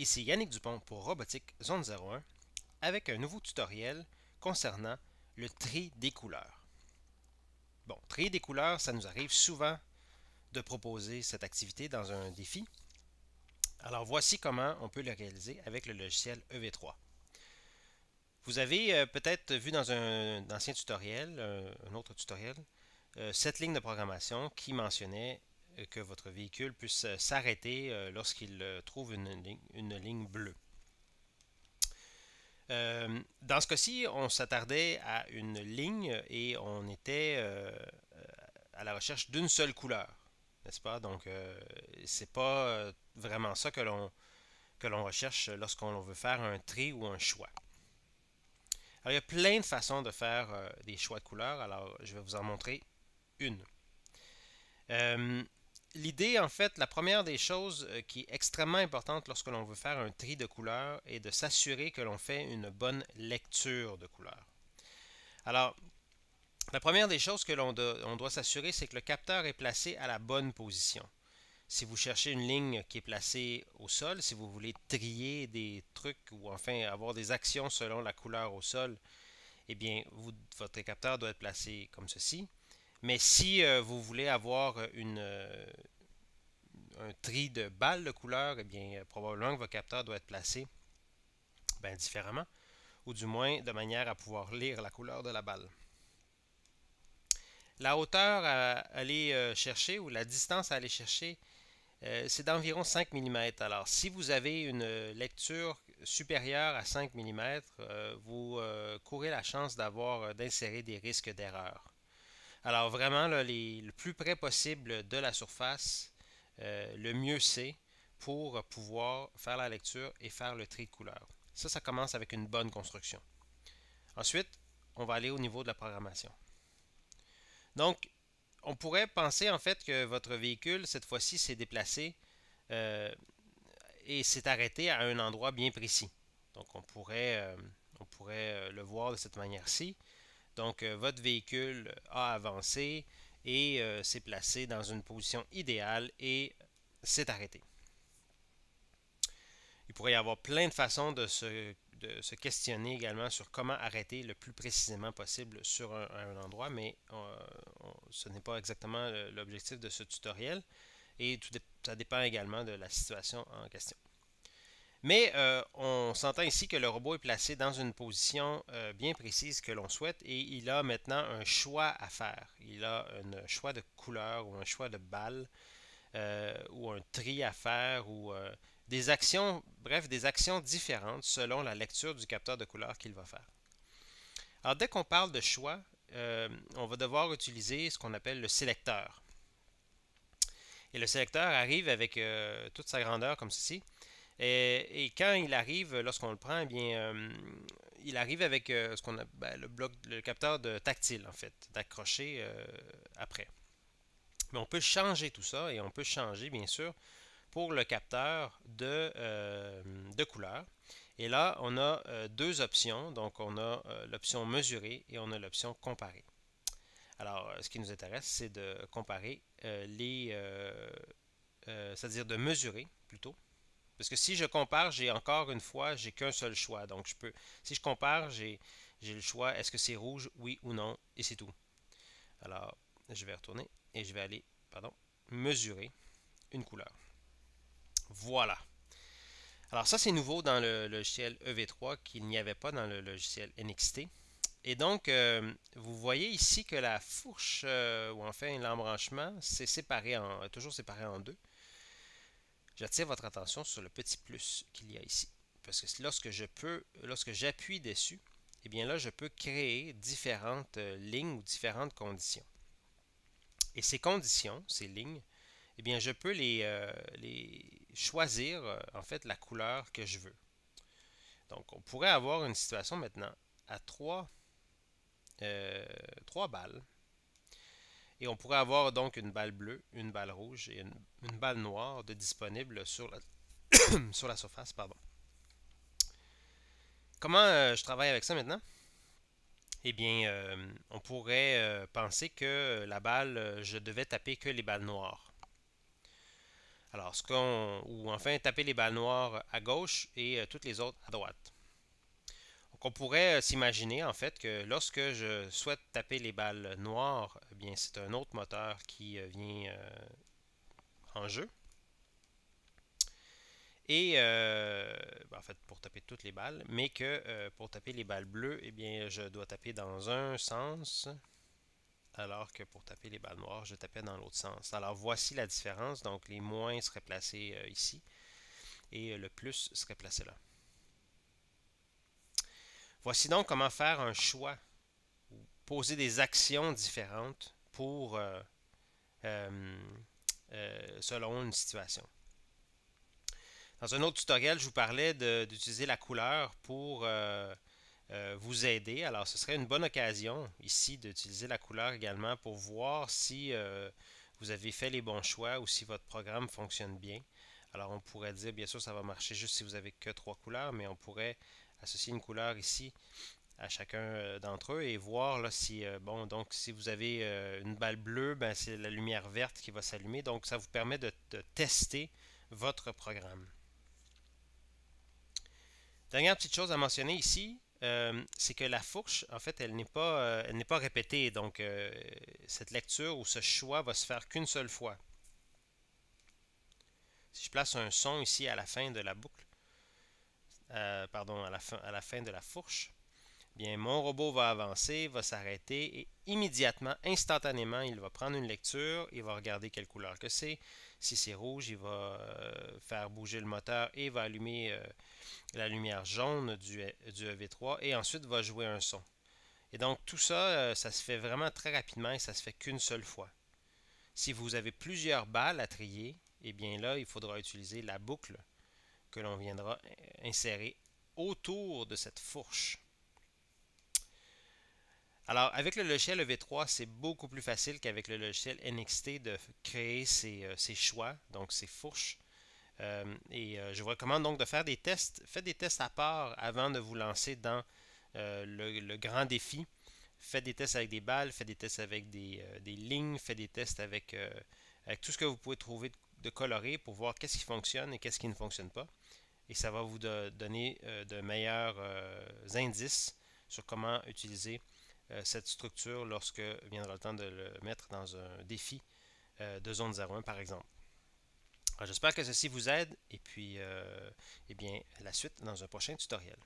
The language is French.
Ici Yannick Dupont pour Robotique Zone 01 avec un nouveau tutoriel concernant le tri des couleurs. Bon, trier des couleurs, ça nous arrive souvent de proposer cette activité dans un défi. Alors voici comment on peut le réaliser avec le logiciel EV3. Vous avez peut-être vu dans un ancien tutoriel, un autre tutoriel, cette ligne de programmation qui mentionnait que votre véhicule puisse s'arrêter lorsqu'il trouve une ligne bleue. Dans ce cas-ci, on s'attardait à une ligne et on était à la recherche d'une seule couleur, n'est-ce pas? Donc, c'est pas vraiment ça que l'on recherche lorsqu'on veut faire un tri ou un choix. Alors, il y a plein de façons de faire des choix de couleurs. Alors, je vais vous en montrer une. Euh, L'idée, en fait, la première des choses qui est extrêmement importante lorsque l'on veut faire un tri de couleurs est de s'assurer que l'on fait une bonne lecture de couleurs. Alors, la première des choses que l'on doit s'assurer, c'est que le capteur est placé à la bonne position. Si vous cherchez une ligne qui est placée au sol, si vous voulez trier des trucs ou enfin avoir des actions selon la couleur au sol, eh bien, votre capteur doit être placé comme ceci. Mais si vous voulez avoir un tri de balles de couleurs, eh bien, probablement que votre capteur doit être placé différemment, ou du moins de manière à pouvoir lire la couleur de la balle. La hauteur à aller chercher ou la distance à aller chercher, c'est d'environ 5 mm. Alors, si vous avez une lecture supérieure à 5 mm, vous courez la chance d'insérer des risques d'erreur. Alors, vraiment, là, le plus près possible de la surface, le mieux c'est pour pouvoir faire la lecture et faire le tri de couleurs. Ça commence avec une bonne construction. Ensuite, on va aller au niveau de la programmation. Donc, on pourrait penser en fait que votre véhicule, cette fois-ci, s'est déplacé euh, et s'est arrêté à un endroit bien précis. Donc, on pourrait le voir de cette manière-ci. Donc, votre véhicule a avancé et s'est placé dans une position idéale et s'est arrêté. Il pourrait y avoir plein de façons de se questionner également sur comment arrêter le plus précisément possible sur un endroit, mais ce n'est pas exactement l'objectif de ce tutoriel et ça dépend également de la situation en question. Mais on s'entend ici que le robot est placé dans une position bien précise que l'on souhaite et il a maintenant un choix à faire. Il a un choix de couleur ou un choix de balle ou un tri à faire ou des actions, bref, des actions différentes selon la lecture du capteur de couleur qu'il va faire. Alors, dès qu'on parle de choix, on va devoir utiliser ce qu'on appelle le sélecteur. Et le sélecteur arrive avec toute sa grandeur comme ceci. Et quand il arrive, lorsqu'on le prend, eh bien, il arrive avec ce qu'on a, le capteur de tactile, en fait, d'accrocher après. Mais on peut changer tout ça et on peut changer, bien sûr, pour le capteur de couleur. Et là, on a deux options. Donc, on a l'option mesurer et on a l'option comparer. Alors, ce qui nous intéresse, c'est de comparer c'est-à-dire de mesurer plutôt. Parce que si je compare, j'ai encore une fois, j'ai qu'un seul choix. Donc, si je compare, j'ai le choix, est-ce que c'est rouge, oui ou non, et c'est tout. Alors, je vais retourner et je vais aller, pardon, mesurer une couleur. Voilà. Alors ça, c'est nouveau dans le logiciel EV3 qu'il n'y avait pas dans le logiciel NXT. Et donc, vous voyez ici que la fourche, ou enfin l'embranchement, toujours séparé en deux. J'attire votre attention sur le petit plus qu'il y a ici. Parce que lorsque j'appuie dessus, eh bien là, je peux créer différentes lignes ou différentes conditions. Et ces conditions, ces lignes, eh bien, je peux les choisir, en fait, la couleur que je veux. Donc, on pourrait avoir une situation maintenant à trois balles. Et on pourrait avoir donc une balle bleue, une balle rouge et une balle noire de disponible sur la surface. Pardon. Comment je travaille avec ça maintenant? Eh bien, on pourrait penser que la balle, je devais taper que les balles noires. Alors, ou enfin taper les balles noires à gauche et toutes les autres à droite. Donc, on pourrait s'imaginer en fait que lorsque je souhaite taper les balles noires, eh bien c'est un autre moteur qui vient en jeu. Et en fait pour taper toutes les balles, mais que pour taper les balles bleues, eh bien je dois taper dans un sens, alors que pour taper les balles noires, je tapais dans l'autre sens. Alors voici la différence. Donc les moins seraient placés ici et le plus serait placé là. Voici donc comment faire un choix, poser des actions différentes pour selon une situation. Dans un autre tutoriel, je vous parlais d'utiliser la couleur pour vous aider. Alors, ce serait une bonne occasion ici d'utiliser la couleur également pour voir si vous avez fait les bons choix ou si votre programme fonctionne bien. Alors, on pourrait dire, bien sûr, ça va marcher juste si vous avez que 3 couleurs, mais on pourrait associer une couleur ici à chacun d'entre eux et voir là, si, bon, donc si vous avez une balle bleue, ben, c'est la lumière verte qui va s'allumer. Donc, ça vous permet de tester votre programme. Dernière petite chose à mentionner ici, c'est que la fourche, en fait, elle n'est pas répétée. Donc, cette lecture ou ce choix va se faire qu'une seule fois. Si je place un son ici à la fin de la boucle, pardon, à la fin de la fourche, bien, mon robot va avancer, va s'arrêter et immédiatement, instantanément, il va prendre une lecture, il va regarder quelle couleur que c'est. Si c'est rouge, il va faire bouger le moteur et va allumer la lumière jaune du EV3 et ensuite va jouer un son. Et donc tout ça, ça se fait vraiment très rapidement et ça se fait qu'une seule fois. Si vous avez plusieurs balles à trier, eh bien là, il faudra utiliser la boucle que l'on viendra insérer autour de cette fourche. Alors, avec le logiciel EV3, c'est beaucoup plus facile qu'avec le logiciel NXT de créer ces choix, donc ces fourches. Je vous recommande donc de faire des tests. Faites des tests à part avant de vous lancer dans le grand défi. Faites des tests avec des balles, faites des tests avec des lignes, faites des tests avec tout ce que vous pouvez trouver de coloré pour voir qu'est-ce qui fonctionne et qu'est-ce qui ne fonctionne pas. Et ça va vous donner de meilleurs indices sur comment utiliser cette structure lorsque viendra le temps de le mettre dans un défi de zone 01 par exemple. J'espère que ceci vous aide et puis eh bien, la suite dans un prochain tutoriel.